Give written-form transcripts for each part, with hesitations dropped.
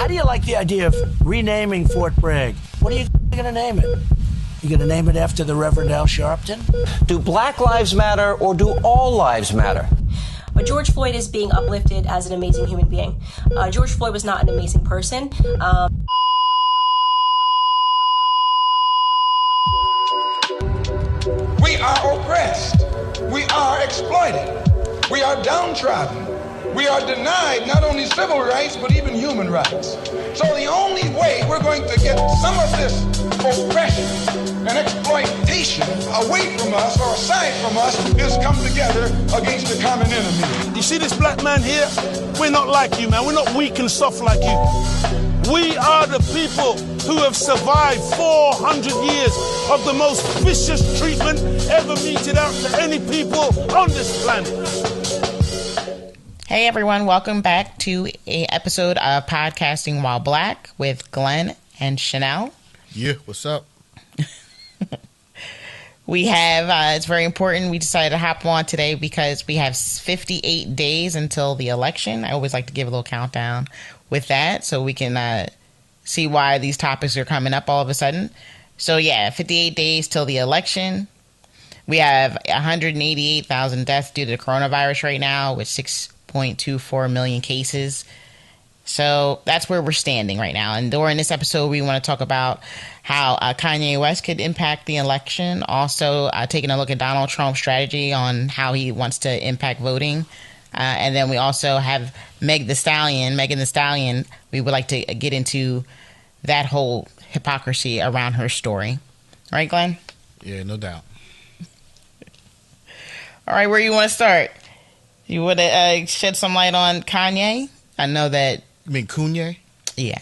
How do you like the idea of renaming Fort Bragg? What are you going to name it? You going to name it after the Reverend Al Sharpton? Do Black Lives Matter or do all lives matter? But George Floyd is being uplifted as an amazing human being. George Floyd was not an amazing person. We are oppressed. We are exploited. We are downtrodden. We are denied not only civil rights, but even human rights. So the only way we're going to get some of this oppression and exploitation away from us or aside from us is come together against the common enemy. You see this black man here? We're not like you, man. We're not weak and soft like you. We are the people who have survived 400 years of the most vicious treatment ever meted out to any people on this planet. Hey everyone, welcome back to an episode of Podcasting While Black with Glenn and Chanel. Yeah, what's up? We have, it's very important, we decided to hop on today because we have 58 days until the election. I always like to give a little countdown with that so we can see why these topics are coming up all of a sudden. So yeah, 58 days till the election. We have 188,000 deaths due to the coronavirus right now with 6.24 million cases. So that's where we're standing right now. And during this episode, we want to talk about how Coonye West could impact the election. Also, taking a look at Donald Trump's strategy on how he wants to impact voting. And then we also have Megan Thee Stallion. We would like to get into that whole hypocrisy around her story. Right, Glenn? Yeah, no doubt. All right, where you want to start? You want to shed some light on Coonye? I know that... You mean Coonye? Yeah.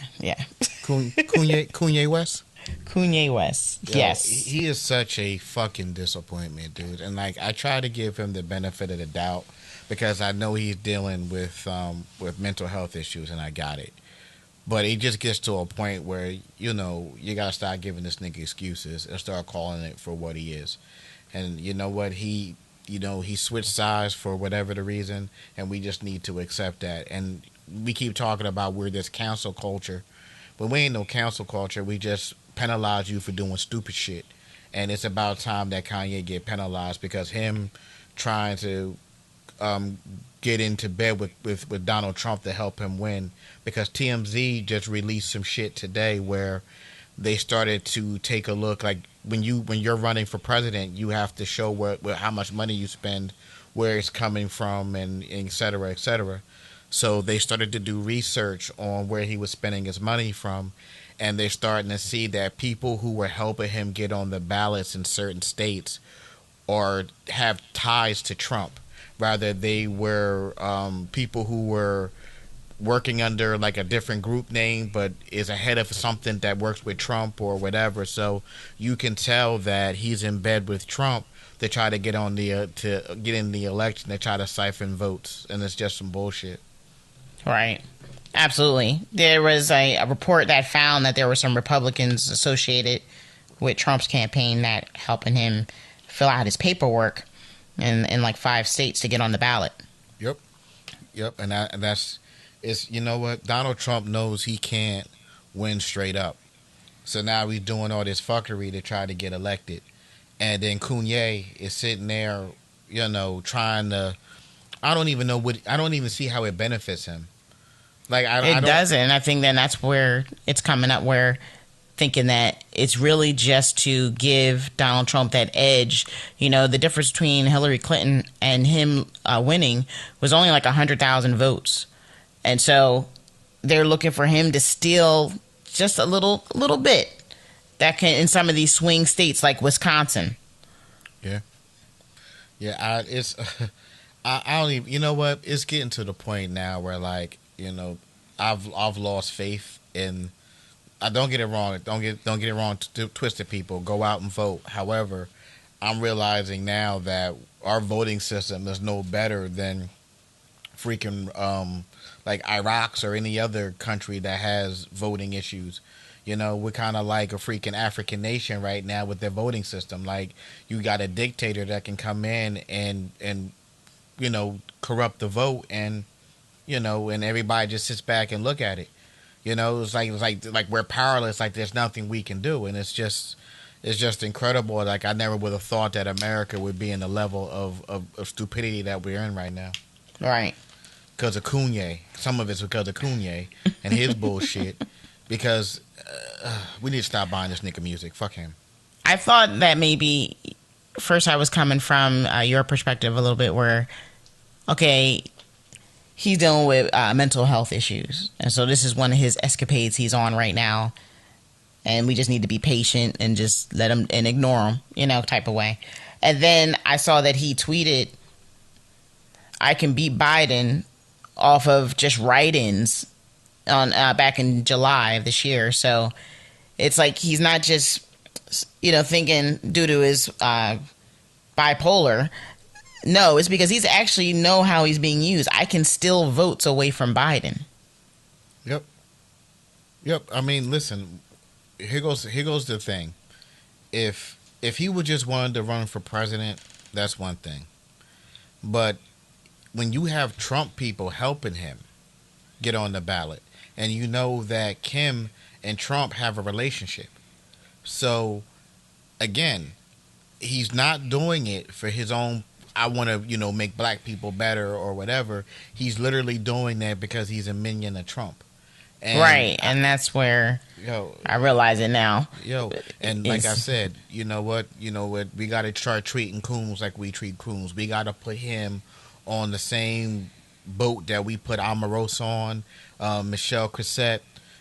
Coonye West? Coonye West, yes. He is such a fucking disappointment, dude. And, like, I try to give him the benefit of the doubt because I know he's dealing with mental health issues, and I got it. But it just gets to a point where, you know, you got to start giving this nigga excuses and start calling it for what he is. And you know what? He switched sides for whatever the reason, and we just need to accept that. And we keep talking about we're this cancel culture, but we ain't no cancel culture. We just penalize you for doing stupid shit. And it's about time that Kanye get penalized because him trying to get into bed with Donald Trump to help him win, because TMZ just released some shit today where they started to take a look, like when you're running for president, you have to show how much money you spend, where it's coming from, and et cetera, et cetera. So they started to do research on where he was spending his money from, and they're starting to see that people who were helping him get on the ballots in certain states or have ties to Trump. Rather, they were people who were working under like a different group name, but is ahead of something that works with Trump or whatever. So you can tell that he's in bed with Trump to try to get on to get in the election, to try to siphon votes, and it's just some bullshit. Right. Absolutely. There was a report that found that there were some Republicans associated with Trump's campaign that helping him fill out his paperwork in like 5 states to get on the ballot. Yep. And that's you know what? Donald Trump knows he can't win straight up. So now he's doing all this fuckery to try to get elected. And then Coonye is sitting there, you know, trying to, I don't even see how it benefits him. Like it doesn't. I think then that's where it's coming up, where thinking that it's really just to give Donald Trump that edge. You know, the difference between Hillary Clinton and him winning was only like 100,000 votes. And so they're looking for him to steal just a little bit that can in some of these swing states like Wisconsin. Yeah. I don't even. You know what? It's getting to the point now where, like, you know, I've lost faith in. Don't get it wrong. Don't get it wrong. Twisted people, go out and vote. However, I'm realizing now that our voting system is no better than freaking like Iraq's or any other country that has voting issues. You know, we're kind of like a freaking African nation right now with their voting system. Like, you got a dictator that can come in and you know, corrupt the vote, and you know, and everybody just sits back and look at it. You know, it's like we're powerless. Like there's nothing we can do, and it's just incredible. Like I never would have thought that America would be in the level of stupidity that we're in right now. Right. Because of Coonye. Some of it's because of Coonye and his bullshit. Because we need to stop buying this nigga music. Fuck him. I thought that maybe first I was coming from your perspective a little bit where, okay, he's dealing with mental health issues. And so this is one of his escapades he's on right now. And we just need to be patient and just let him and ignore him, you know, type of way. And then I saw that he tweeted, I can beat Biden off of just write-ins on back in July of this year. So it's like he's not just, you know, thinking due to his bipolar. No, it's because he's actually know how he's being used. I can steal votes away from Biden. Yep. I mean, listen, here goes the thing. If he would just wanted to run for president, that's one thing. But when you have Trump people helping him get on the ballot, and you know that Kim and Trump have a relationship, so again, he's not doing it for his own, I want to, you know, make black people better or whatever. He's literally doing that because he's a minion of Trump. And right, and that's where I realize it now. And like I said, you know what, we got to start treating Coons like we treat Coons. We got to put him on the same boat that we put Omarosa on, Michelle Crissette,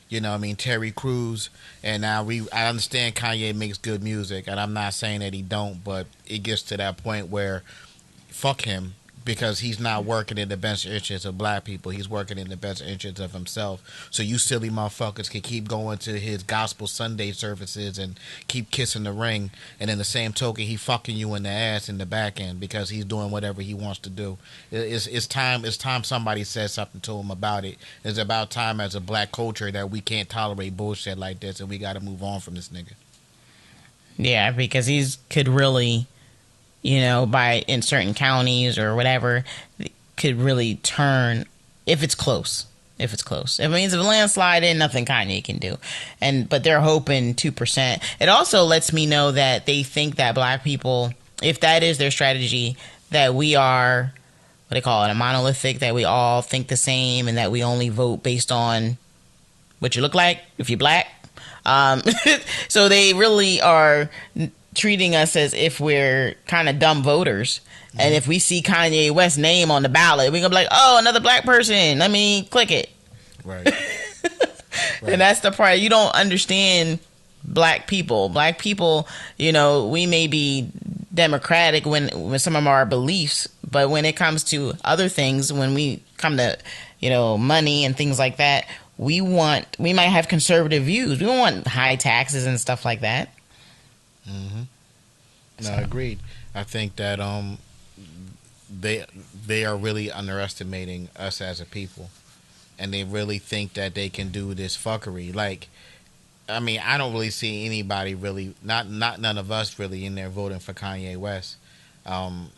you know what I mean, Terry Crews. And now I understand Kanye makes good music, and I'm not saying that he don't, but it gets to that point where fuck him, because he's not working in the best interest of black people. He's working in the best interest of himself. So you silly motherfuckers can keep going to his gospel Sunday services and keep kissing the ring, and in the same token, he fucking you in the ass in the back end because he's doing whatever he wants to do. It's time somebody says something to him about it. It's about time as a black culture that we can't tolerate bullshit like this, and we got to move on from this nigga. Yeah, because he could really, you know, in certain counties or whatever, could really turn if it's close. If it's close, it means if a landslide, ain't nothing Kanye can do. But they're hoping 2%. It also lets me know that they think that black people, if that is their strategy, that we are, what they call it, a monolithic, that we all think the same, and that we only vote based on what you look like if you're black. So they really are treating us as if we're kind of dumb voters. Mm-hmm. And if we see Coonye West's name on the ballot, we're going to be like, oh, another black person. Let me click it. Right. And that's the part. You don't understand black people. Black people, you know, we may be democratic when some of our beliefs, but when it comes to other things, when we come to, you know, money and things like that, we might have conservative views. We don't want high taxes and stuff like that. Mm-hmm. No, agreed. I think that they are really underestimating us as a people, and they really think that they can do this fuckery. Like, I mean, I don't really see anybody really, not none of us really in there voting for Coonye West. I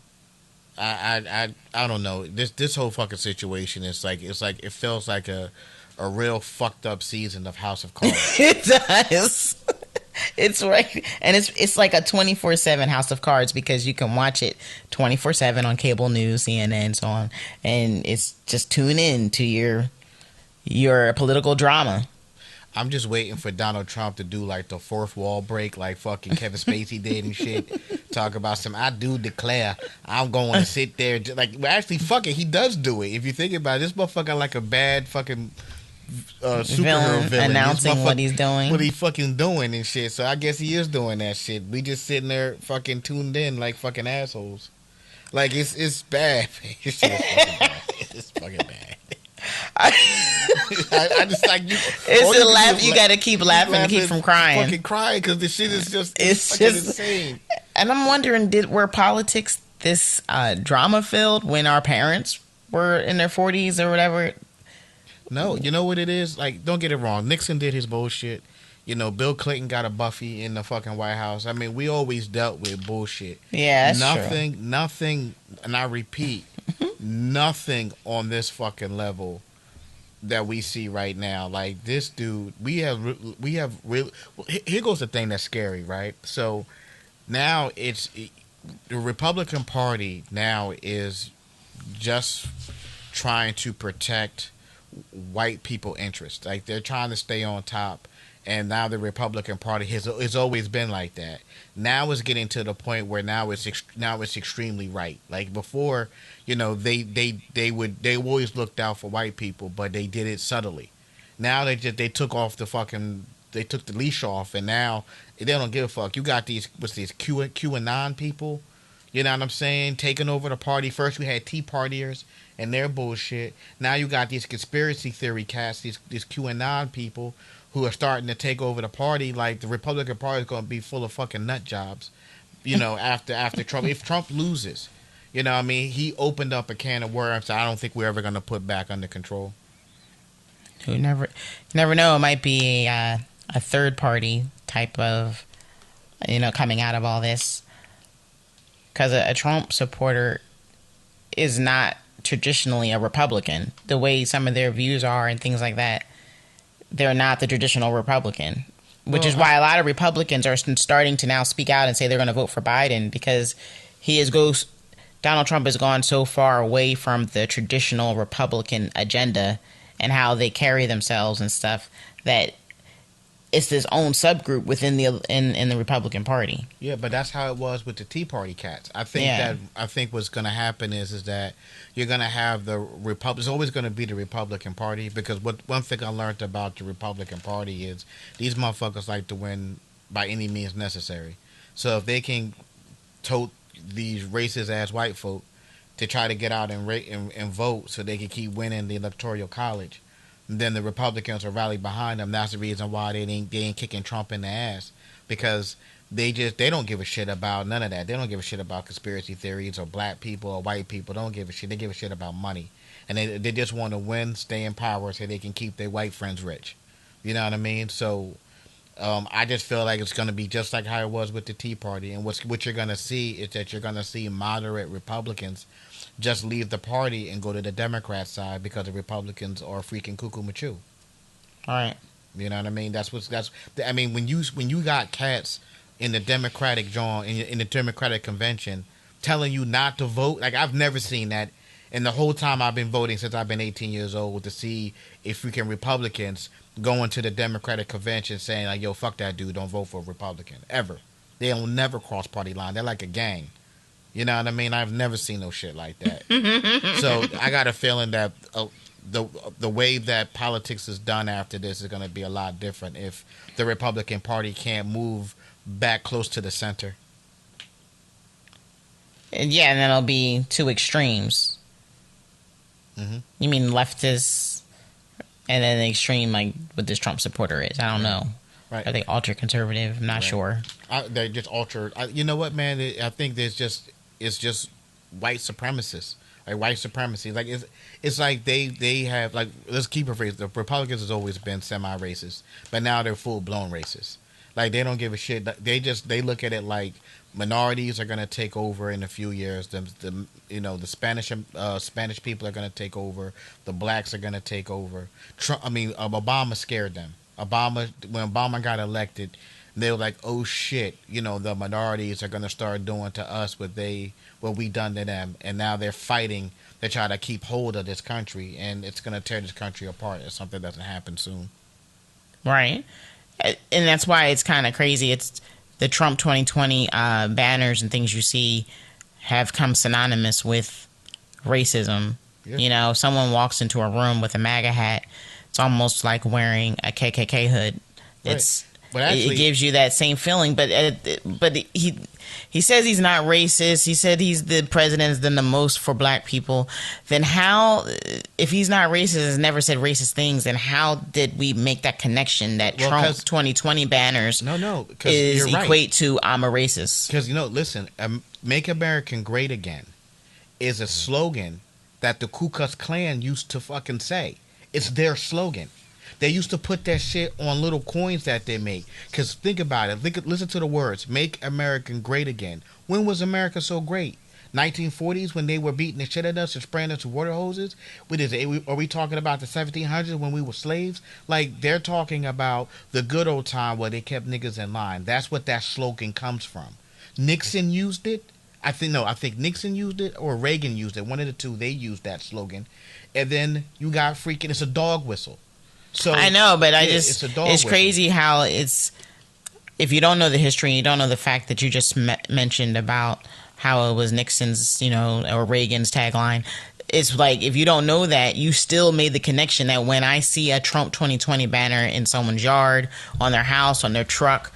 don't know. This whole fucking situation is like, it feels like a real fucked up season of House of Cards. It does. It's right, and it's like a 24/7 House of Cards, because you can watch it 24/7 on cable news, CNN, and so on, and it's just tune in to your political drama. I'm just waiting for Donald Trump to do like the fourth wall break, like fucking Kevin Spacey did and shit. Talk about I do declare I'm going to sit there. Like, well, actually, fuck it, he does do it. If you think about it, this motherfucker like a bad fucking superhero villain announcing what he's doing, what he fucking doing and shit. So I guess he is doing that shit. We just sitting there fucking tuned in like fucking assholes. Like, it's bad. It's fucking bad. It's fucking bad. I just like you. It's a laugh. You got to keep laughing to keep from crying. Fucking crying because the shit is just it's just insane. And I'm wondering, were politics this drama filled when our parents were in their 40s or whatever? No, you know what it is? Like, don't get it wrong. Nixon did his bullshit. You know, Bill Clinton got a Buffy in the fucking White House. I mean, we always dealt with bullshit. Yeah, that's true. Nothing, and I repeat, nothing on this fucking level that we see right now. Like this dude, we have real. Here goes the thing that's scary, right? So now the Republican Party now is just trying to protect white people interests. Like they're trying to stay on top, and now the Republican Party has always been like that. Now it's getting to the point where now it's extremely right. Like before, they always looked out for white people, but they did it subtly. Now they took the leash off, and now they don't give a fuck. You got these QAnon people, you know what I'm saying, taking over the party. First we had Tea Partiers and their bullshit. Now you got these conspiracy theory cats, these QAnon people who are starting to take over the party. Like the Republican Party is going to be full of fucking nut jobs, after Trump. If Trump loses, you know what I mean, he opened up a can of worms that I don't think we're ever going to put back under control. You never know. It might be a third party type of, coming out of all this. Because a Trump supporter is not traditionally a Republican. The way some of their views are and things like that, they're not the traditional Republican. Which is why a lot of Republicans are starting to now speak out and say they're going to vote for Biden, because Donald Trump has gone so far away from the traditional Republican agenda and how they carry themselves and stuff, that it's this own subgroup within in the Republican Party. Yeah, but that's how it was with the Tea Party cats. I think what's going to happen is that you're going to have it's always going to be the Republican Party, because one thing I learned about the Republican Party is these motherfuckers like to win by any means necessary. So if they can tote these racist ass white folk to try to get out and vote so they can keep winning the Electoral College, then the Republicans will rally behind them. That's the reason why they ain't kicking Trump in the ass, because they don't give a shit about none of that. They don't give a shit about conspiracy theories or black people or white people. They don't give a shit. They give a shit about money, and they just want to win, stay in power, so they can keep their white friends rich. You know what I mean? So I just feel like it's going to be just like how it was with the Tea Party, and what you're going to see is that you're going to see moderate Republicans just leave the party and go to the Democrat side, because the Republicans are freaking cuckoo machu. All right. You know what I mean? When you got cats in the Democratic in the Democratic convention telling you not to vote, like I've never seen that. And the whole time I've been voting since I've been 18 years old, to see if freaking Republicans going to the Democratic convention saying like, yo, fuck that dude, don't vote for a Republican. Ever. They'll never cross party line. They're like a gang. You know what I mean? I've never seen no shit like that. So I got a feeling that the way that politics is done after this is going to be a lot different if the Republican Party can't move back close to the center. And then it'll be two extremes. Mm-hmm. You mean leftists, and then the extreme, like what this Trump supporter is? I don't know. Right. Are they ultra conservative? I'm not sure. They're just ultra. You know what, man? I think it's just white supremacists. Like white supremacy. Like it's like they have, like, let's keep it phrase. The Republicans has always been semi-racist, but now they're full blown racist. Like they don't give a shit. They look at it like minorities are gonna take over in a few years. The Spanish people are gonna take over. The blacks are gonna take over. Obama scared them. When Obama got elected, they were like, oh shit, the minorities are going to start doing to us what we done to them. And now they're fighting to try to keep hold of this country, and it's going to tear this country apart if something doesn't happen soon. Right. And that's why it's kind of crazy. It's the Trump 2020 banners and things you see have come synonymous with racism. Yeah. If someone walks into a room with a MAGA hat, it's almost like wearing a KKK hood. Right. It gives you that same feeling. But he says he's not racist. He said he's the president has done the most for black people. Then how, if he's not racist, has never said racist things, then how did we make that connection that Trump 2020 banners equate to I'm a racist? Because, listen, Make America Great Again is a slogan that the Ku Klux Klan used to fucking say. It's their slogan. They used to put that shit on little coins that they make. Because think about it. Listen to the words. Make America Great Again. When was America so great? 1940s when they were beating the shit out of us and spraying us with water hoses? Are we talking about the 1700s when we were slaves? Like, they're talking about the good old time where they kept niggas in line. That's what that slogan comes from. Nixon used it. I think Nixon used it or Reagan used it. One of the two, they used that slogan. And then you got freaking, it's a dog whistle. So I know, but it's crazy how it's, if you don't know the history and you don't know the fact that you just mentioned about how it was Nixon's, or Reagan's tagline, it's like, if you don't know that, you still made the connection that when I see a Trump 2020 banner in someone's yard, on their house, on their truck,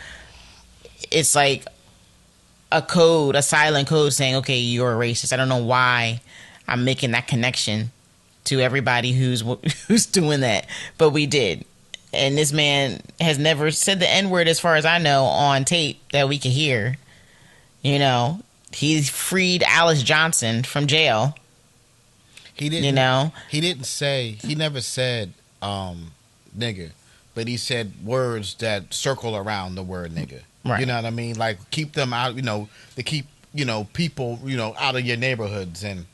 it's like a silent code saying, okay, you're a racist. I don't know why I'm making that connection to everybody who's doing that, but we did. And this man has never said the N-word, as far as I know, on tape that we could hear. He freed Alice Johnson from jail. He didn't. He never said nigger, but he said words that circle around the word nigger. Right. You know what I mean? Like, keep them out. To keep people out of your neighborhoods and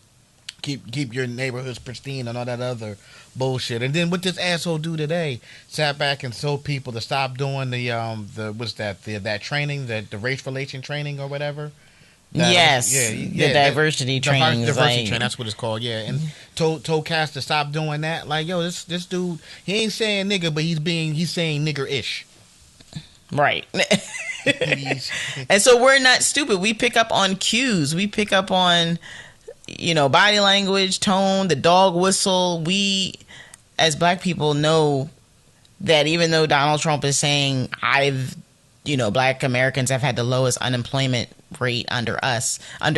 keep your neighborhoods pristine and all that other bullshit. And then what this asshole do today? Sat back and told people to stop doing that training, the race relation training or whatever. The diversity training. Diversity training, that's what it's called, yeah. And told Cass to stop doing that. Like, yo, this dude, he ain't saying nigga, but he's saying nigger-ish. Right. And so we're not stupid. We pick up on cues. We pick up on, body language, tone, the dog whistle. We, as black people, know that even though Donald Trump is saying black Americans have had the lowest unemployment rate under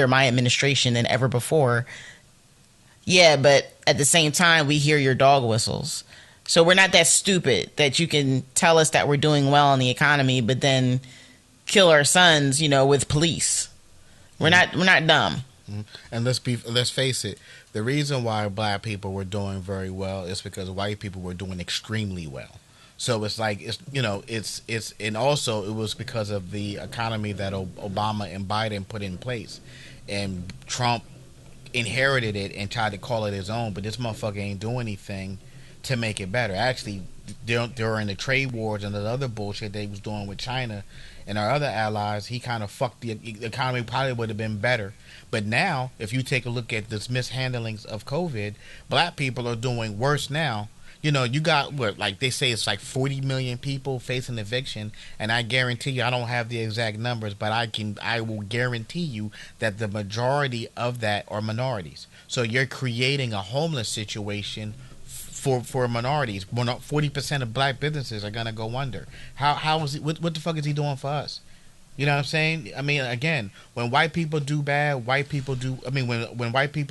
my administration than ever before. Yeah, but at the same time, we hear your dog whistles. So we're not that stupid that you can tell us that we're doing well in the economy, but then kill our sons, with police. We're not dumb. And let's face it, the reason why black people were doing very well is because white people were doing extremely well. So it's like, and also it was because of the economy that Obama and Biden put in place, and Trump inherited it and tried to call it his own, but this motherfucker ain't doing anything to make it better. Actually, during the trade wars and the other bullshit they was doing with China and our other allies, he kind of fucked the economy. Probably would have been better. But now, if you take a look at this mishandlings of COVID, black people are doing worse now. You got like they say, it's like 40 million people facing eviction, and I guarantee you, I don't have the exact numbers, but I will guarantee you that the majority of that are minorities. So you're creating a homeless situation for minorities. 40% of black businesses are gonna go under. How is he? What the fuck is he doing for us? You know what I'm saying? I mean, again, when white people do bad, when white people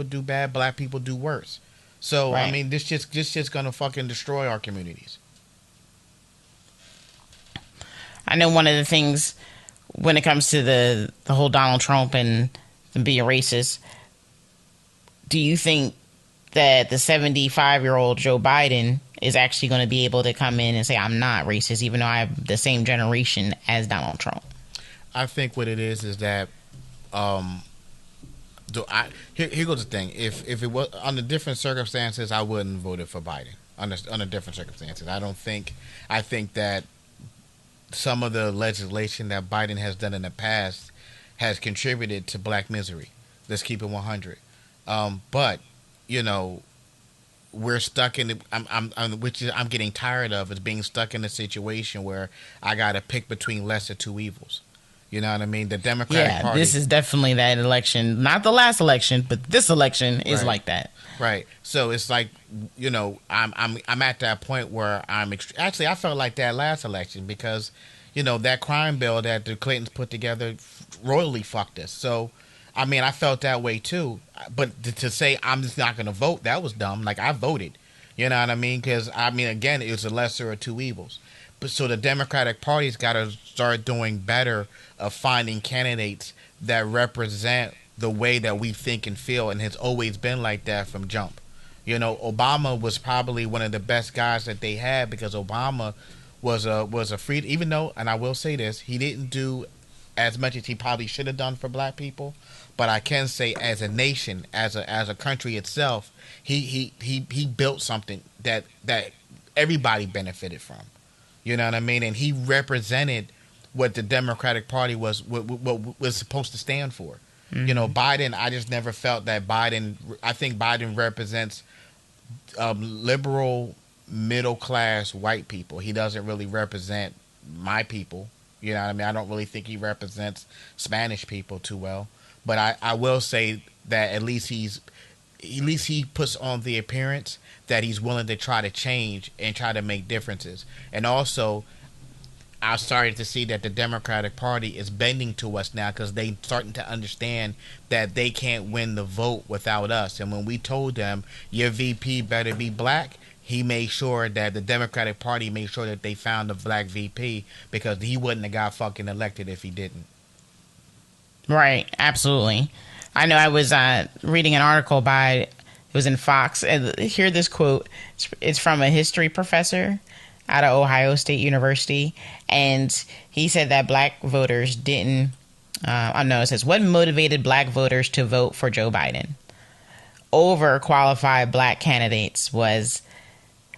do bad, black people do worse. So right. I mean, this just gonna fucking destroy our communities. I know one of the things when it comes to the whole Donald Trump and being a racist. Do you think that the 75-year-old Joe Biden is actually going to be able to come in and say, I'm not racist, even though I have the same generation as Donald Trump? I think what it is that, here goes the thing. If it was under different circumstances, I wouldn't have voted for Biden under different circumstances. I think that some of the legislation that Biden has done in the past has contributed to black misery. Let's keep it 100. But we're stuck in. I'm getting tired of is being stuck in a situation where I got to pick between lesser two evils. You know what I mean? The Democratic Party. This is definitely that election. Not the last election, but this election is like that. Right. So it's like, I'm at that point where actually I felt like that last election because, that crime bill that the Clintons put together royally fucked us. So, I mean, I felt that way too. But to say I'm just not going to vote, that was dumb. Like, I voted. You know what I mean? Because, again, it was the lesser of two evils. But so the Democratic Party's got to start doing better of finding candidates that represent the way that we think and feel, and has always been like that from jump. Obama was probably one of the best guys that they had because Obama was a free, even though, and I will say this, he didn't do as much as he probably should have done for black people. But I can say, as a nation, as a country itself, he built something that everybody benefited from. You know what I mean? And he represented what the Democratic Party was supposed to stand for. Mm-hmm. You know, Biden, I just never felt that Biden. I think Biden represents liberal, middle class white people. He doesn't really represent my people. You know what I mean? I don't really think he represents Spanish people too well. But I will say that at least he puts on the appearance that he's willing to try to change and try to make differences. And also, I started to see that the Democratic Party is bending to us now because they starting to understand that they can't win the vote without us. And when we told them your VP better be black, he made sure that the Democratic Party made sure that they found a black VP because he wouldn't have got fucking elected if he didn't. Right, absolutely. I know I was reading an article it was in Fox, and hear this quote. It's from a history professor out of Ohio State University, and he said that black voters didn't, it says, what motivated black voters to vote for Joe Biden over qualified black candidates was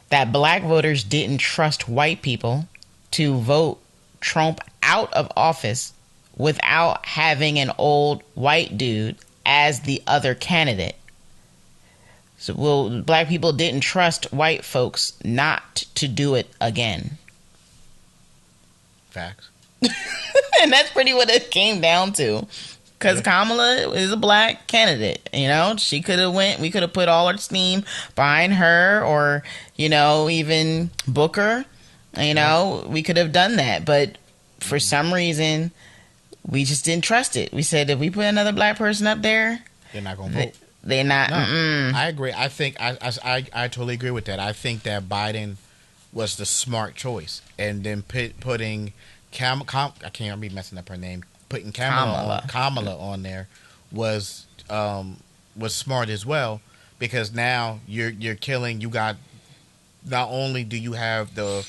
that black voters didn't trust white people to vote Trump out of office without having an old white dude as the other candidate. So, black people didn't trust white folks not to do it again. Facts. And that's pretty what it came down to. Because Kamala is a black candidate, you know. She could have we could have put all our steam behind her or, you know, even Booker. You know, we could have done that. But for some reason, we just didn't trust it. We said, if we put another black person up there, they're not going to vote. They're not. No, I agree. I think I totally agree with that. I think that Biden was the smart choice, and then putting I can't be messing up her name. Putting Kamala on there was smart as well, because now you're killing. You got, not only do you have the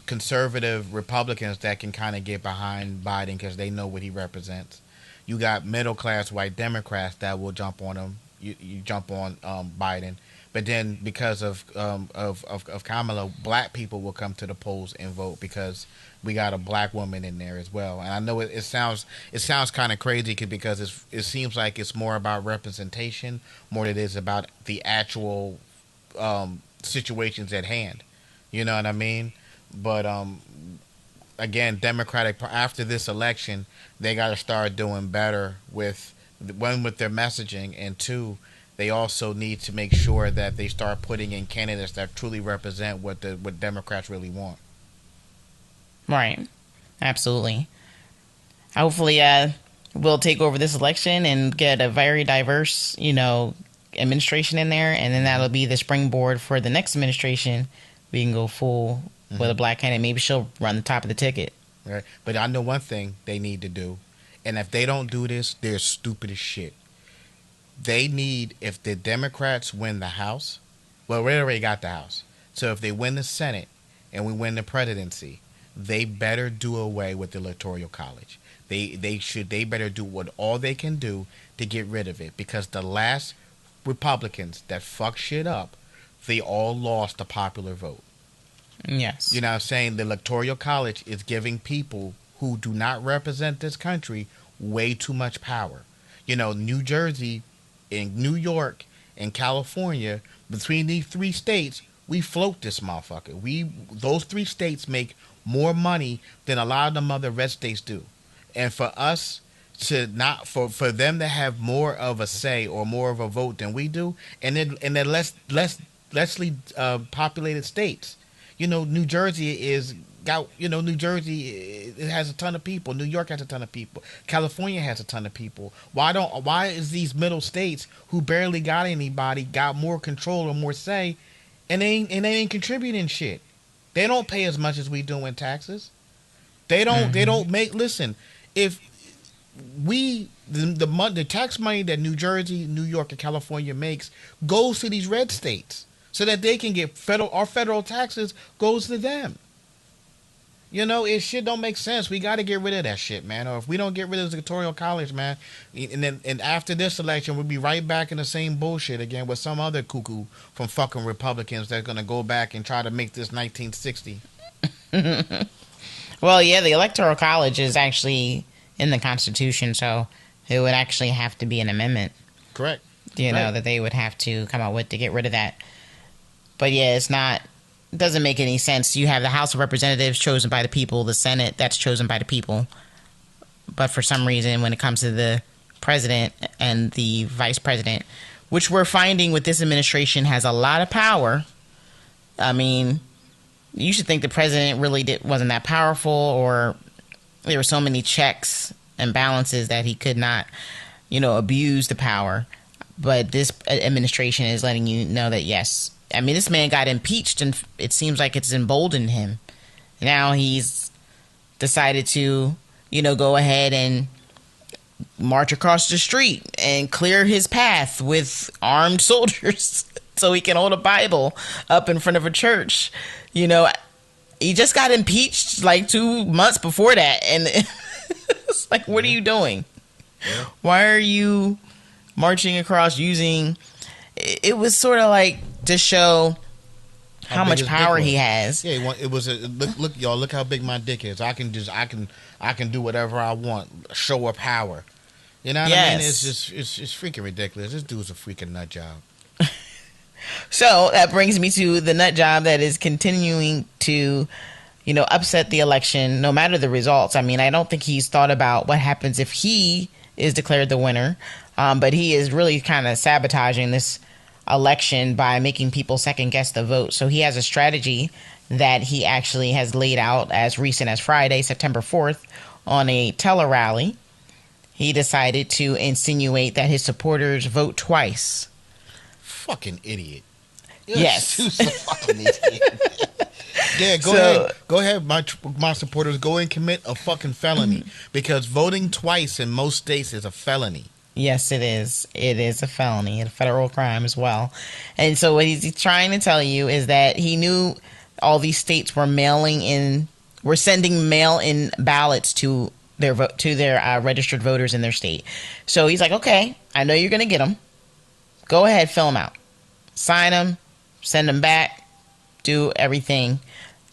conservative Republicans that can kind of get behind Biden because they know what he represents. You got middle class white Democrats that will jump on him. You jump on Biden, but then because of Kamala, black people will come to the polls and vote because we got a black woman in there as well. And I know it sounds kind of crazy because it seems like it's more about representation more than it is about the actual situations at hand. You know what I mean? But again, Democratic, after this election, they got to start doing better with their messaging, and two, they also need to make sure that they start putting in candidates that truly represent what Democrats really want. Right, absolutely. Hopefully, we'll take over this election and get a very diverse, you know, administration in there, and then that'll be the springboard for the next administration. We can go full with a black candidate. Maybe she'll run the top of the ticket. Right, but I know one thing they need to do. And if they don't do this, they're stupid as shit. They need, if the Democrats win the House, well, we already got the House. So if they win the Senate and we win the presidency, they better do away with the Electoral College. They better do all they can do to get rid of it, because the last Republicans that fucked shit up, they all lost the popular vote. Yes. You know what I'm saying? The Electoral College is giving people who do not represent this country way too much power. You know, New Jersey and New York and California, between these three states, we float this motherfucker. Those three states make more money than a lot of them other red states do. And for us to not, for them to have more of a say or more of a vote than we do, and then less populated states. You know, New Jersey it has a ton of people. New York has a ton of people. California has a ton of people. Why is these middle states who barely got anybody got more control or more say, and they ain't contributing shit? They don't pay as much as we do in taxes. They don't make. Listen, if the tax money that New Jersey, New York, and California makes goes to these red states, so that they can get federal taxes goes to them. You know, it shit don't make sense. We got to get rid of that shit, man. Or if we don't get rid of the electoral college, man, and after this election, we'll be right back in the same bullshit again with some other cuckoo from fucking Republicans that's gonna go back and try to make this 1960. Well, yeah, the electoral college is actually in the Constitution, so it would actually have to be an amendment. Correct. You know, that they would have to come out with to get rid of that. But yeah, it doesn't make any sense. You have the House of Representatives chosen by the people, the Senate that's chosen by the people. But for some reason, when it comes to the president and the vice president, which we're finding with this administration has a lot of power. I mean, you should think the president really wasn't that powerful, or there were so many checks and balances that he could not, abuse the power. But this administration is letting you know that, yes, I mean, this man got impeached, and it seems like it's emboldened him. Now he's decided to, go ahead and march across the street and clear his path with armed soldiers so he can hold a Bible up in front of a church. He just got impeached like 2 months before that. And it's like, what are you doing? Yeah. Why are you marching across using... It was sort of like to show how much power he has. Yeah, it was look, y'all. Look how big my dick is. I can do whatever I want. Show of power. You know what I mean? It's just it's freaking ridiculous. This dude's a freaking nut job. So that brings me to the nut job that is continuing to, upset the election, no matter the results. I mean, I don't think he's thought about what happens if he is declared the winner, but he is really kind of sabotaging this election by making people second guess the vote. So he has a strategy that he actually has laid out as recent as Friday, September 4th, on a tele-rally. He decided to insinuate that his supporters vote twice. Fucking idiot. Yes. He's a fucking idiot. Yeah, go ahead, my supporters, go and commit a fucking felony, because voting twice in most states is a felony. Yes, it is. It is a felony, a federal crime as well. And so what he's trying to tell you is that he knew all these states were sending mail-in ballots to their registered voters in their state. So he's like, okay, I know you're going to get them. Go ahead, fill them out. Sign them, send them back, do everything.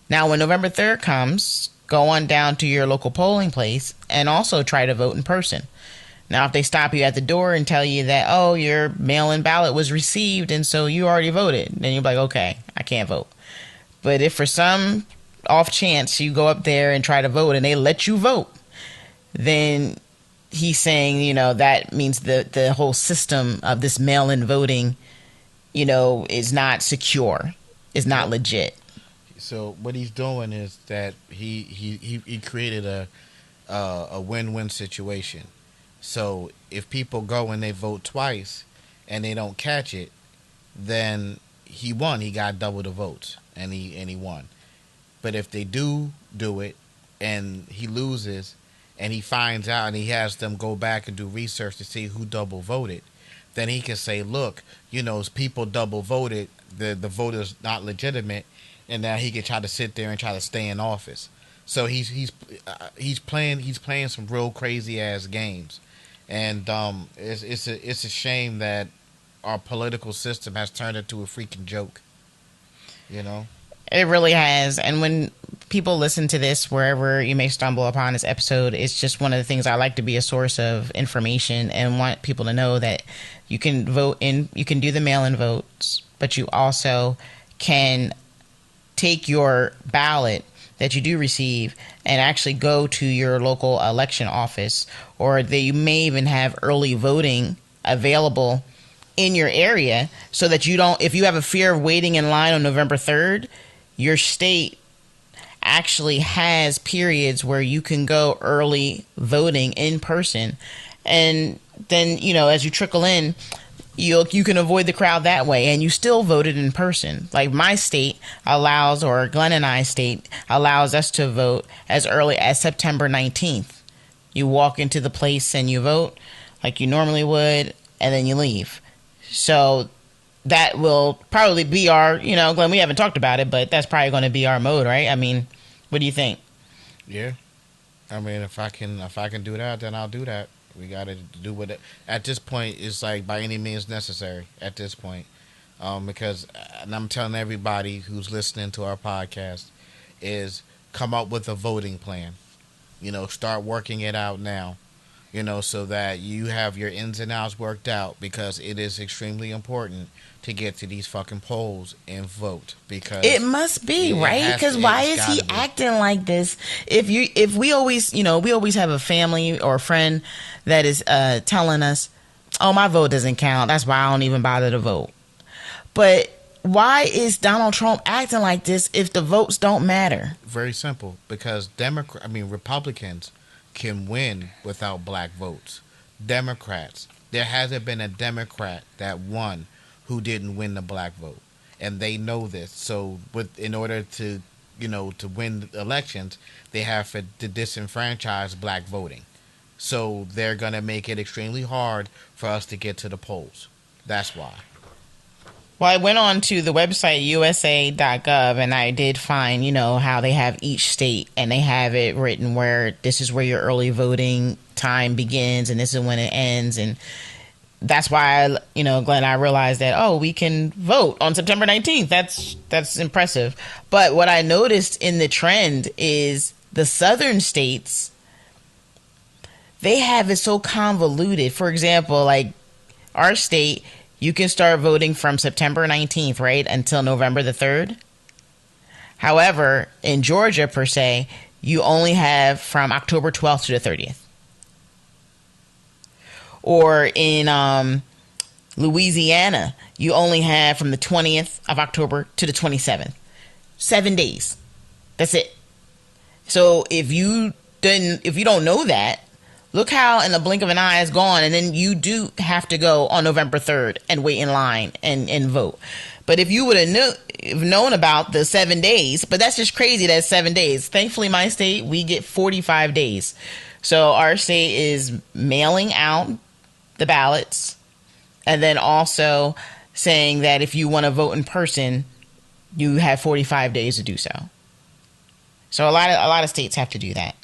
Now, when November 3rd comes, go on down to your local polling place and also try to vote in person. Now, if they stop you at the door and tell you that, oh, your mail-in ballot was received and so you already voted, then you're like, okay, I can't vote. But if for some off chance you go up there and try to vote and they let you vote, then he's saying, that means the whole system of this mail-in voting, is not secure, is not legit. So what he's doing is that he created a win-win situation. So if people go and they vote twice and they don't catch it, then he won. He got double the votes and he won. But if they do it and he loses and he finds out and he has them go back and do research to see who double voted, then he can say, look, people double voted, the vote is not legitimate, and now he can try to sit there and try to stay in office. So he's playing some real crazy ass games. And it's a shame that our political system has turned into a freaking joke. It really has. And when people listen to this, wherever you may stumble upon this episode, it's just one of the things I like to be a source of information and want people to know that you can vote in, you can do the mail-in votes, but you also can take your ballot that you do receive and actually go to your local election office, or that you may even have early voting available in your area, so that you don't, if you have a fear of waiting in line on November 3rd, your state actually has periods where you can go early voting in person. And then, as you trickle in, you can avoid the crowd that way, and you still voted in person. Like my state allows, or Glenn and I's state allows us to vote as early as September 19th. You walk into the place and you vote like you normally would, and then you leave. So that will probably be our, Glenn, we haven't talked about it, but that's probably going to be our mode, right? I mean, what do you think? Yeah. I mean, if I can do that, then I'll do that. We got to do what it, at this point it's like by any means necessary at this point. Because and I'm telling everybody who's listening to our podcast is come up with a voting plan. Start working it out now. So that you have your ins and outs worked out because it is extremely important to get to these fucking polls and vote because it must be right because why is he acting like this? If we always we always have a family or a friend that is telling us, oh, my vote doesn't count, that's why I don't even bother to vote. But why is Donald Trump acting like this if the votes don't matter? Very simple, because Republicans can win without black votes. Democrats, there hasn't been a Democrat that won who didn't win the black vote, and they know this. So, in order to to win elections, they have to disenfranchise black voting. So they're gonna make it extremely hard for us to get to the polls. That's why. Well, I went on to the website USA.gov and I did find, how they have each state and they have it written where this is where your early voting time begins and this is when it ends. And that's why, Glenn, I realized that, we can vote on September 19th. That's impressive. But what I noticed in the trend is the southern states, they have it so convoluted. For example, like our state, you can start voting from September 19th, right, until November the 3rd. However, in Georgia, per se, you only have from October 12th to the 30th. Or in Louisiana, you only have from the 20th of October to the 27th. 7 days. That's it. So if you don't know that, look how in the blink of an eye it's gone, and then you do have to go on November 3rd and wait in line and vote. But if you would have known about the 7 days, but that's just crazy that it's 7 days. Thankfully, my state, we get 45 days. So our state is mailing out the ballots and then also saying that if you want to vote in person, you have 45 days to do so. So a lot of states have to do that.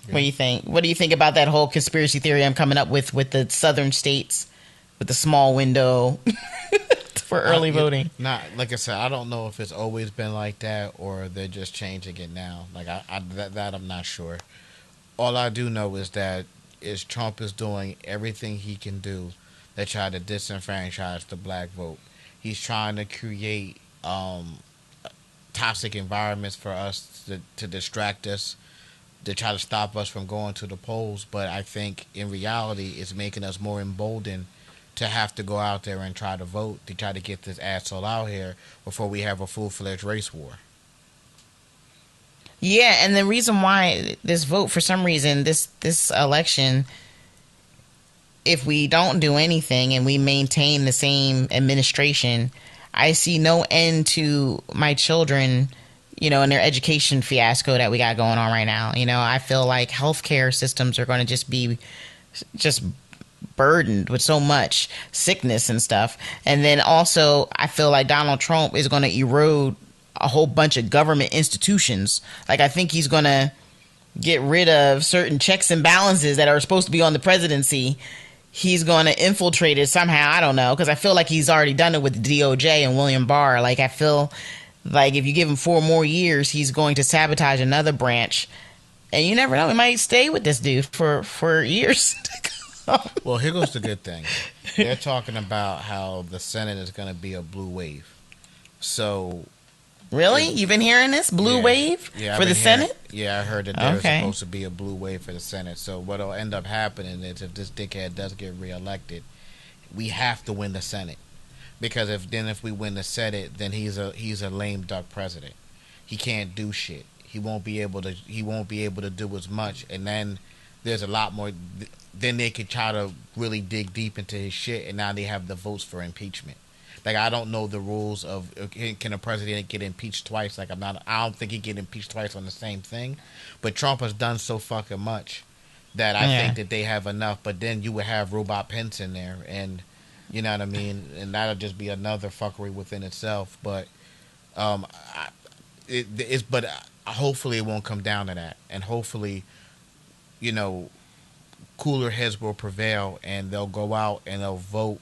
Yeah. What do you think? What do you think about that whole conspiracy theory I'm coming up with the southern states with the small window for early voting? Not like I said, I don't know if it's always been like that or they're just changing it now. Like that I'm not sure. All I do know is that Trump is doing everything he can do to try to disenfranchise the black vote. He's trying to create toxic environments for us to distract us, to try to stop us from going to the polls. But I think in reality, it's making us more emboldened to have to go out there and try to vote, to try to get this asshole out here before we have a full-fledged race war. Yeah, and the reason why this vote, for some reason, this election, if we don't do anything and we maintain the same administration, I see no end to my children, and their education fiasco that we got going on right now. I feel like healthcare systems are going to just be burdened with so much sickness and stuff. And then also, I feel like Donald Trump is going to erode a whole bunch of government institutions. Like, I think he's going to get rid of certain checks and balances that are supposed to be on the presidency. He's going to infiltrate it somehow. I don't know, because I feel like he's already done it with the DOJ and William Barr. Like, I feel like if you give him 4 more years, he's going to sabotage another branch. And you never know, he might stay with this dude for years. Well, here goes the good thing. They're talking about how the Senate is going to be a blue wave. So... Really? You've been hearing this? Blue wave for the Senate? Yeah, I heard that there's supposed to be a blue wave for the Senate. So what'll end up happening is if this dickhead does get reelected, we have to win the Senate. Because if we win the Senate, then he's a lame duck president. He can't do shit. He won't be able to do as much, and then there's a lot more. Then they could try to really dig deep into his shit, and now they have the votes for impeachment. Like, I don't know the rules of can a president get impeached twice. Like, I don't think he get impeached twice on the same thing. But Trump has done so fucking much that I think that they have enough. But then you would have Robot Pence in there, and you know what I mean. And that'll just be another fuckery within itself. But hopefully it won't come down to that, and hopefully, you know, cooler heads will prevail, and they'll go out and they'll vote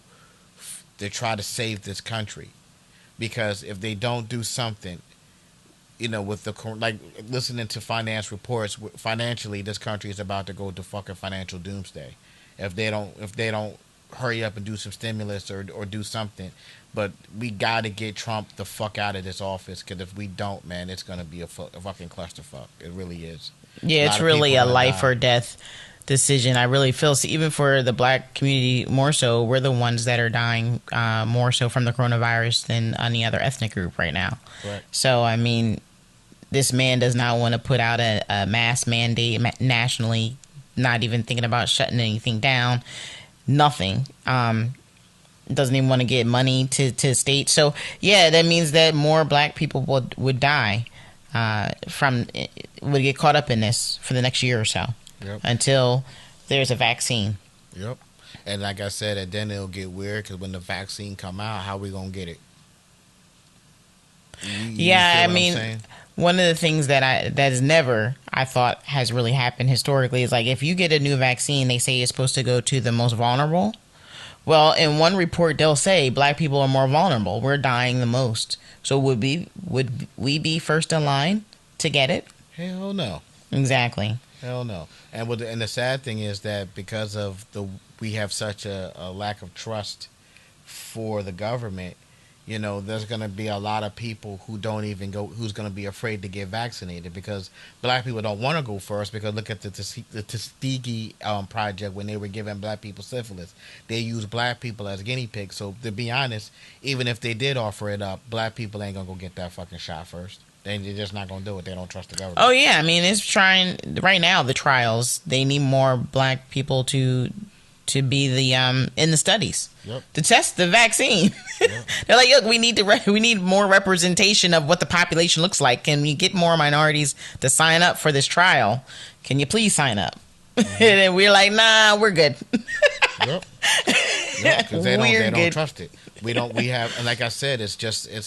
to try to save this country. Because if they don't do something, you know, with the like listening to finance reports, financially, this country is about to go to fucking financial doomsday. If they don't hurry up and do some stimulus or do something. But we got to get Trump the fuck out of this office, because if we don't, man, it's going to be a fucking clusterfuck. It really is. Yeah, it's really a life or death decision. I really feel, even for the black community more so, we're the ones that are dying more so from the coronavirus than any other ethnic group right now. Right. So, I mean, this man does not want to put out a mass mandate nationally, not even thinking about shutting anything down, nothing. Doesn't even want to get money to states. So, yeah, that means that more black people would die would get caught up in this for the next year or so. Yep. Until there's a vaccine. Yep. And like I said, and then it'll get weird, because when the vaccine come out, how we going to get it? I mean, one of the things that is never, I thought, has really happened historically is, like, if you get a new vaccine, they say it's supposed to go to the most vulnerable. Well, in one report, they'll say black people are more vulnerable. We're dying the most. So would we be first in line to get it? Hell no. Exactly. Hell no. And the sad thing is that because of we have such a lack of trust for the government, you know, there's going to be a lot of people who don't even go, who's going to be afraid to get vaccinated, because black people don't want to go first. Because look at the Tuskegee project, when they were giving black people syphilis, they used black people as guinea pigs. So to be honest, even if they did offer it up, black people ain't going to go get that fucking shot first. They're just not going to do it. They don't trust the government. Oh, yeah. I mean, it's trying right now, the trials, they need more black people to be the in the studies. Yep. To test the vaccine. Yep. They're like, look, we need more representation of what the population looks like. Can we get more minorities to sign up for this trial? Can you please sign up? Mm-hmm. And we're like, nah, we're good. Yep. Because they don't trust it. We have, and like I said, it's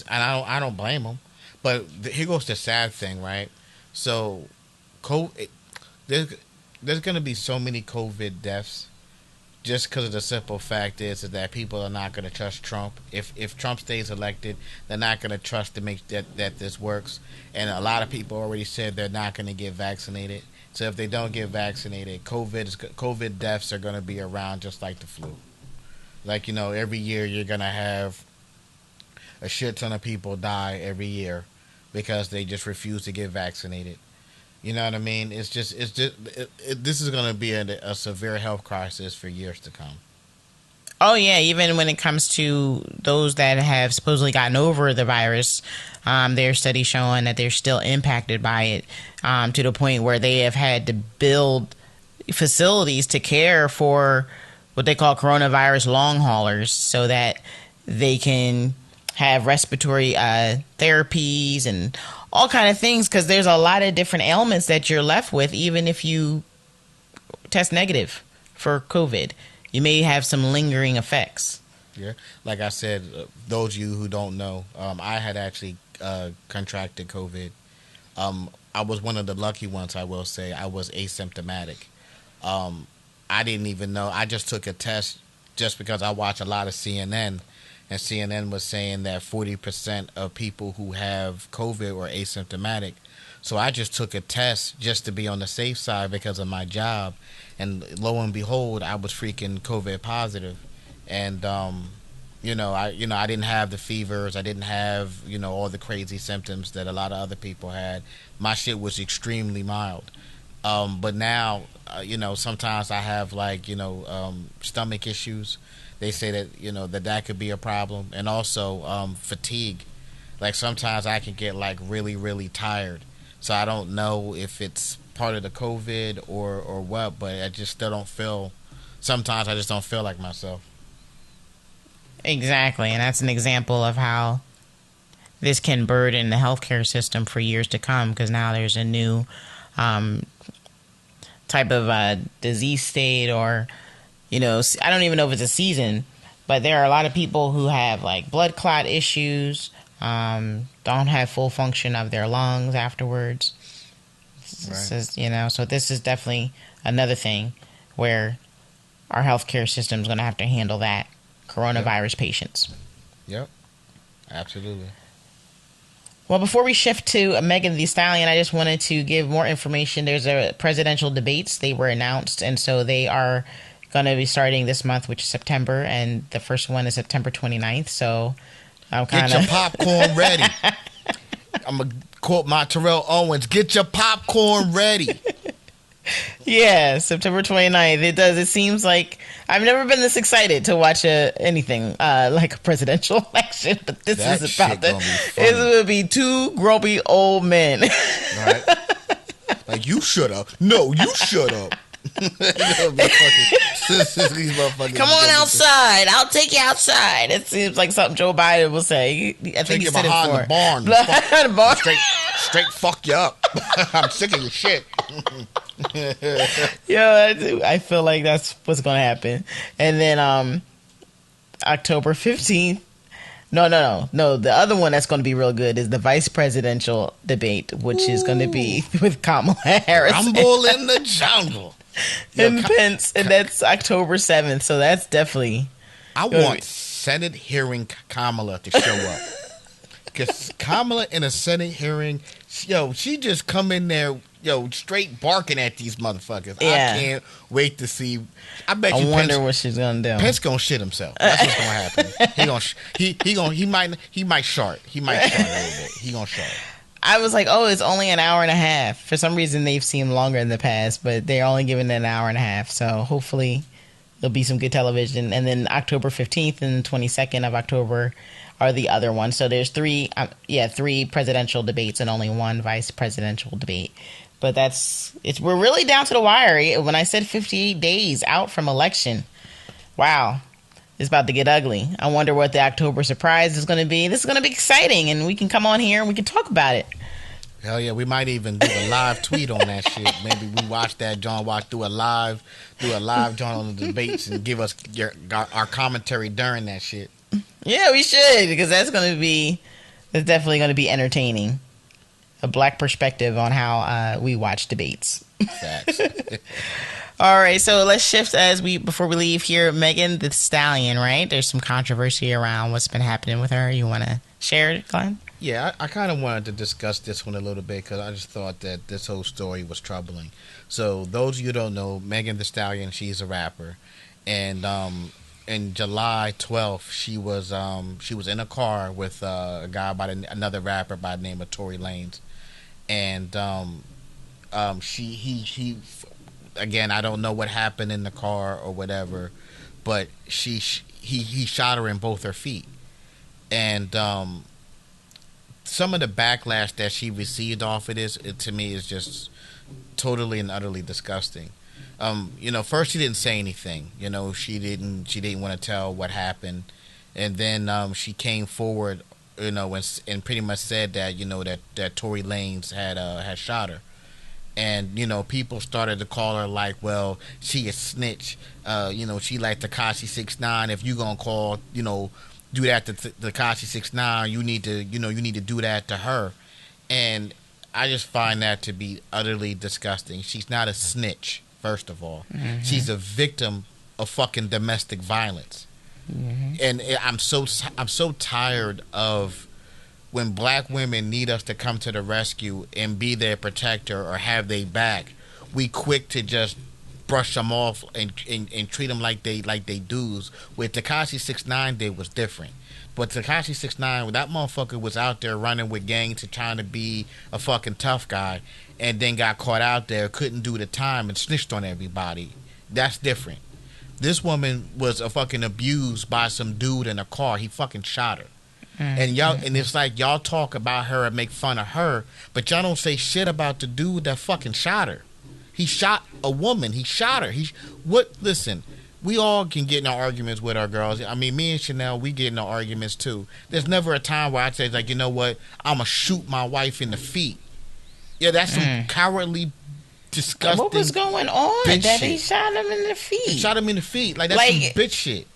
and I don't blame them. But here goes the sad thing, right? So, there's going to be so many COVID deaths, just because of the simple fact is that people are not going to trust Trump. If Trump stays elected, they're not going to trust to make that this works. And a lot of people already said they're not going to get vaccinated. So if they don't get vaccinated, COVID deaths are going to be around just like the flu. Like, you know, every year you're going to have a shit ton of people die every year because they just refuse to get vaccinated. You know what I mean? This is going to be a severe health crisis for years to come. Oh, yeah. Even when it comes to those that have supposedly gotten over the virus, there are studies showing that they're still impacted by it, to the point where they have had to build facilities to care for what they call coronavirus long haulers, so that they can have respiratory therapies and all kind of things, because there's a lot of different ailments that you're left with. Even if you test negative for COVID, you may have some lingering effects. Yeah, like I said, those of you who don't know, I had actually contracted COVID. I was one of the lucky ones, I will say. I was asymptomatic. I didn't even know. I just took a test just because I watch a lot of CNN. And CNN was saying that 40% of people who have COVID were asymptomatic. So I just took a test just to be on the safe side because of my job. And lo and behold, I was freaking COVID positive. And, I didn't have the fevers. I didn't have, all the crazy symptoms that a lot of other people had. My shit was extremely mild. But now, sometimes I have stomach issues. They say that, that could be a problem. And also fatigue. Like sometimes I can get really, really tired. So I don't know if it's part of the COVID or what, but I just still don't feel, sometimes I just don't feel like myself. Exactly. And that's an example of how this can burden the healthcare system for years to come, because now there's a new type of disease state, or I don't even know if it's a season, but there are a lot of people who have blood clot issues, don't have full function of their lungs afterwards. This is, so this is definitely another thing where our healthcare system is going to have to handle that coronavirus patients. Yep, absolutely. Well, before we shift to Megan Thee Stallion, I just wanted to give more information. There's a presidential debates. They were announced, and so they are going to be starting this month, which is September, and the first one is September 29th. So I'm kind of... Get your popcorn ready. I'm going to quote my Terrell Owens. Get your popcorn ready. Yeah, September 29th. It does. It seems like I've never been this excited to watch anything like a presidential election, but this That is about shit to. gonna be funny. It will be two grumpy old men. Right? Like, you shut up. No, you shut up. Come on outside. I'll take you outside. It seems like something Joe Biden will say. I think he's sitting behind for the barn. Behind the barn. Straight fuck you up. I'm sick of your shit. Yeah, I feel like that's what's going to happen. And then October 15th. No. The other one that's going to be real good is the vice presidential debate, which is going to be with Kamala Harris. Rumble in the jungle. And Pence, and that's October 7th. So that's definitely... I want Senate hearing Kamala to show up. Because Kamala in a Senate hearing, she just come in there, straight barking at these motherfuckers. Yeah. I can't wait to see. I wonder what she's gonna do. Pence gonna shit himself. That's what's gonna happen. He might shart. He might shart a little bit. He gonna shart. I was like, oh, it's only an hour and a half. For some reason, they've seemed longer in the past, but they're only giving it an hour and a half. So hopefully, there'll be some good television. And then October 15th and 22nd of October are the other ones. So there's three presidential debates and only one vice presidential debate. But we're really down to the wire. When I said 58 days out from election, wow, it's about to get ugly. I wonder what the October surprise is going to be. This is going to be exciting, and we can come on here and we can talk about it. Hell yeah, we might even do a live tweet on that shit. Maybe we watch that, John, do a live John on the debates and give us our commentary during that shit. Yeah, we should, because that's definitely going to be entertaining. A black perspective on how we watch debates. Facts. All right, so let's shift before we leave here. Megan Thee Stallion, right? There's some controversy around what's been happening with her. You want to share it, Glenn? Yeah, I kind of wanted to discuss this one a little bit because I just thought that this whole story was troubling. So those of you who don't know, Megan Thee Stallion, she's a rapper, and in July 12th, she was in a car with a guy another rapper by the name of Tory Lanez, and he again, I don't know what happened in the car or whatever, but he shot her in both her feet, and some of the backlash that she received off of this, to me, is just totally and utterly disgusting. First she didn't say anything. She didn't want to tell what happened, and then she came forward, and pretty much said that that Tory Lanez had shot her, and people started to call her like, well, she a snitch. She like Tekashi 6ix9ine. If you gonna call, do that to Tekashi 6ix9ine, you need to do that to her, and I just find that to be utterly disgusting. She's not a snitch. First of all, she's a victim of fucking domestic violence, and I'm so tired of when black women need us to come to the rescue and be their protector or have their back. We quick to just brush them off and treat them like they dudes. With Tekashi 6ix9ine, they was different. But Tekashi 6ix9ine, that motherfucker was out there running with gangs and trying to be a fucking tough guy, and then got caught out there, couldn't do the time, and snitched on everybody. That's different. This woman was fucking abused by some dude in a car. He fucking shot her. And it's like y'all talk about her and make fun of her, but y'all don't say shit about the dude that fucking shot her. He shot a woman. He shot her. Listen, we all can get in our arguments with our girls. I mean, me and Chanel, we get in our arguments too. There's never a time where I'd say, like, you know what, I'm going to shoot my wife in the feet. Yeah, that's some cowardly, disgusting. What was going on? Bitch That shit. he shot him in the feet. He shot him in the feet. Like, that's some bitch shit.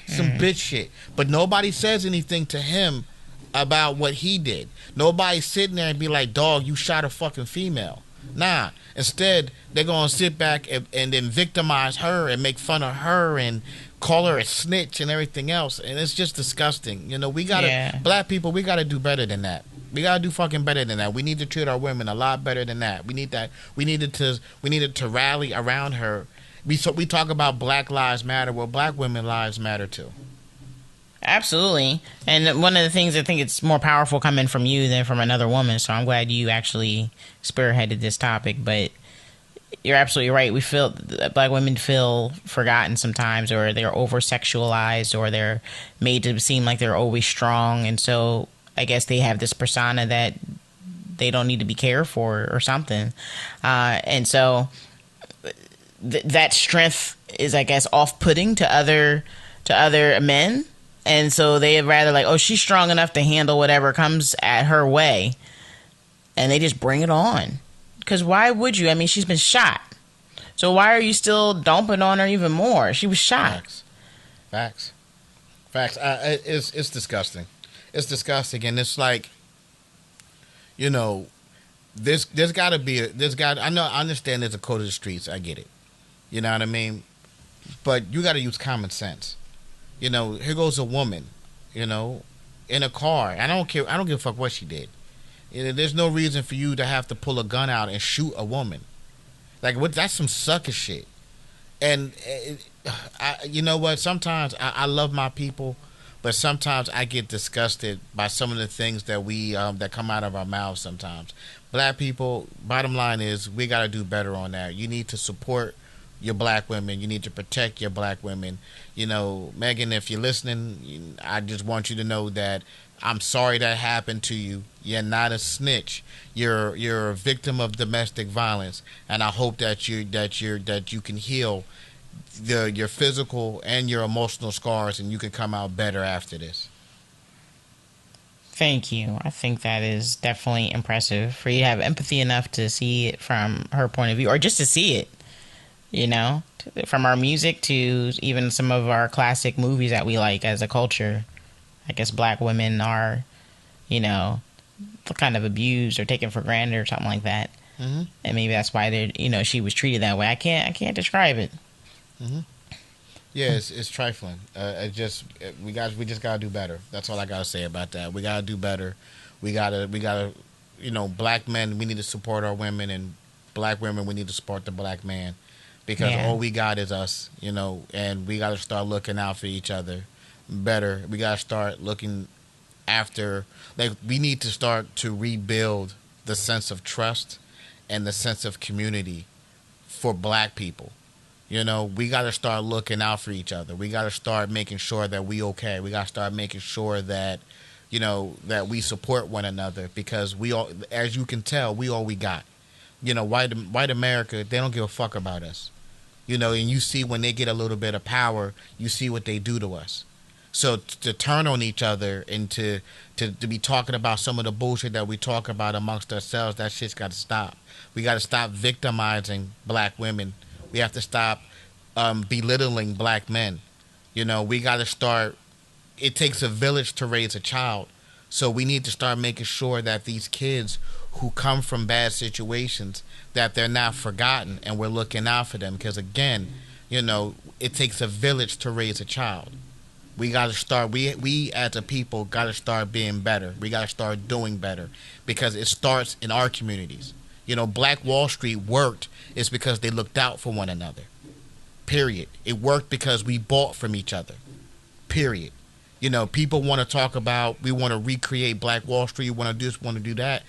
Some bitch shit. But nobody says anything to him about what he did. Nobody's sitting there and be like, dog, you shot a fucking female. Nah. Instead, they're going to sit back and then victimize her and make fun of her and call her a snitch and everything else. And it's just disgusting. You know, we got to, black people, we got to do better than that. We got to do fucking better than that. We need to treat our women a lot better than that. We needed to rally around her. We talk about Black Lives Matter. Well, black women lives matter too. Absolutely. And one of the things, I think it's more powerful coming from you than from another woman. So I'm glad you actually spearheaded this topic. But you're absolutely right. We feel black women feel forgotten sometimes, or they're over sexualized, or they're made to seem like they're always strong. And so I guess they have this persona that they don't need to be cared for or something. And so that strength is, I guess, off-putting to other men. And so they'd rather like, oh, she's strong enough to handle whatever comes at her way. And they just bring it on. Because why would you? I mean, she's been shot. So why are you still dumping on her even more? She was shot. Facts. It's disgusting. It's disgusting. And it's like, you know, there's got to be I understand there's a code of the streets. I get it. You know what I mean? But you got to use common sense. You know, here goes a woman, you know, in a car. I don't give a fuck what she did. You know, there's no reason for you to have to pull a gun out and shoot a woman. Like, that's some sucker shit. And you know what? Sometimes I love my people, but sometimes I get disgusted by some of the things that that come out of our mouths sometimes. Black people, bottom line is, we got to do better on that. You need to support your black women. You need to protect your black women. You know, Megan, if you're listening, I just want you to know that I'm sorry that happened to you. You're not a snitch. You're a victim of domestic violence, and I hope that you can heal your physical and your emotional scars, and you can come out better after this. Thank you. I think that is definitely impressive for you to have empathy enough to see it from her point of view, or just to see it. You know, from our music to even some of our classic movies that we like as a culture. I guess black women are, you know, kind of abused or taken for granted or something like that. Mm-hmm. And maybe that's why she was treated that way. I can't describe it. Mm-hmm. Yeah, it's trifling. We just gotta do better. That's all I gotta say about that. We gotta do better. We gotta, you know, black men, we need to support our women, and black women, we need to support the black man. Because all we got is us, you know, and we got to start looking out for each other better. We got to start looking after, like, we need to start to rebuild the sense of trust and the sense of community for black people. You know, we got to start looking out for each other. We got to start making sure that we okay. We got to start making sure that, you know, that we support one another, because we all, as you can tell, we all we got. You know, white America, they don't give a fuck about us. You know, and you see when they get a little bit of power, you see what they do to us. So to turn on each other and to be talking about some of the bullshit that we talk about amongst ourselves, that shit's got to stop. We got to stop victimizing black women. We have to stop belittling black men. You know, we got to start. It takes a village to raise a child. So we need to start making sure that these kids who come from bad situations, that they're not forgotten, and we're looking out for them. Because again, you know, it takes a village to raise a child. We got to start, we as a people got to start being better. We got to start doing better, because it starts in our communities. You know, Black Wall Street worked is because they looked out for one another. Period. It worked because we bought from each other. Period. You know, people want to talk about, we want to recreate Black Wall Street, you want to do this, want to do that.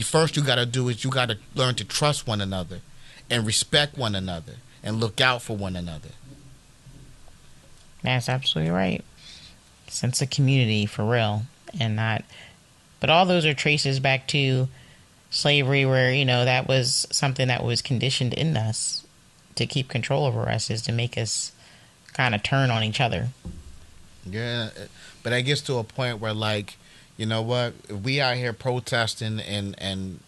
First you got to do is you got to learn to trust one another and respect one another and look out for one another. That's absolutely right. Sense of community, for real. But all those are traces back to slavery, where, you know, that was something that was conditioned in us to keep control over us, is to make us kind of turn on each other. Yeah, but it gets to a point where, like, you know what? If we out here protesting and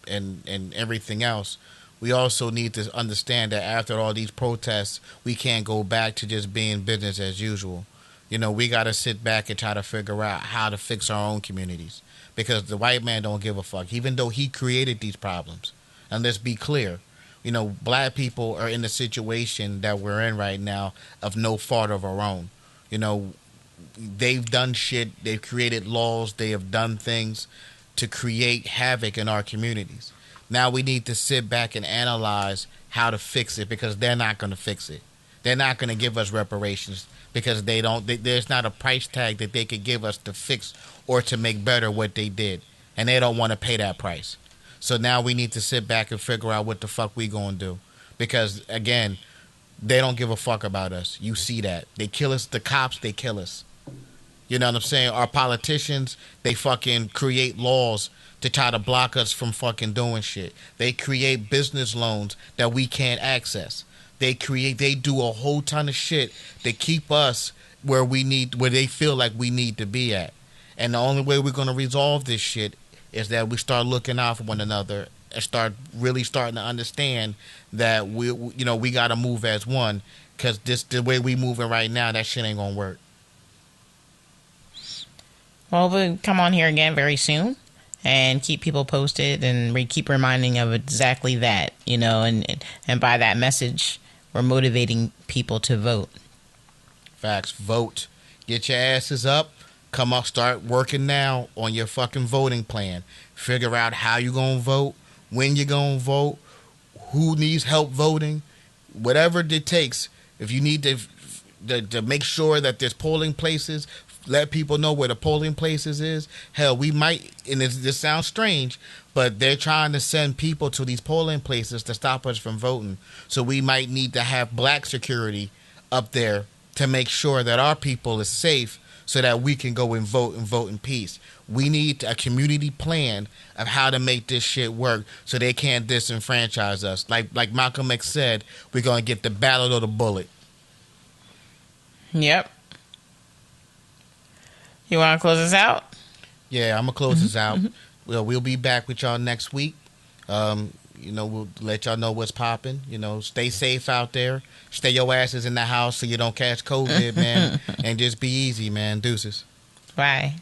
everything else, we also need to understand that after all these protests, we can't go back to just being business as usual. You know, we got to sit back and try to figure out how to fix our own communities, because the white man don't give a fuck, even though he created these problems. And let's be clear. You know, black people are in the situation that we're in right now of no fault of our own. You know, they've done shit. They've created laws. They have done things to create havoc in our communities. Now we need to sit back and analyze how to fix it, because they're not going to fix it. They're not going to give us reparations because there's not a price tag that they could give us to fix or to make better what they did. And they don't want to pay that price. So now we need to sit back and figure out what the fuck we gonna do. Because, again, they don't give a fuck about us. You see that. They kill us. The cops, they kill us. You know what I'm saying? Our politicians, they fucking create laws to try to block us from fucking doing shit. They create business loans that we can't access. They do a whole ton of shit to keep us where they feel like we need to be at. And the only way we're gonna resolve this shit is that we start looking out for one another and start really starting to understand that we got to move as one, because the way we moving right now, that shit ain't gonna work. Well, we'll come on here again very soon and keep people posted, and we keep reminding of exactly that, and by that message, we're motivating people to vote. Facts. Vote. Get your asses up. Come up, start working now on your fucking voting plan. Figure out how you gonna vote, when you gonna vote, who needs help voting, whatever it takes. If you need to make sure that there's polling places, let people know where the polling places is. Hell, we might, and this sounds strange, but they're trying to send people to these polling places to stop us from voting. So we might need to have black security up there to make sure that our people is safe, so that we can go and vote in peace. We need a community plan of how to make this shit work so they can't disenfranchise us. Like Malcolm X said, we're going to get the ballot or the bullet. Yep. You want to close this out? Yeah, I'm going to close this out. We'll be back with y'all next week. We'll let y'all know what's popping. Stay safe out there. Stay your asses in the house so you don't catch COVID, man. And just be easy, man. Deuces. Bye.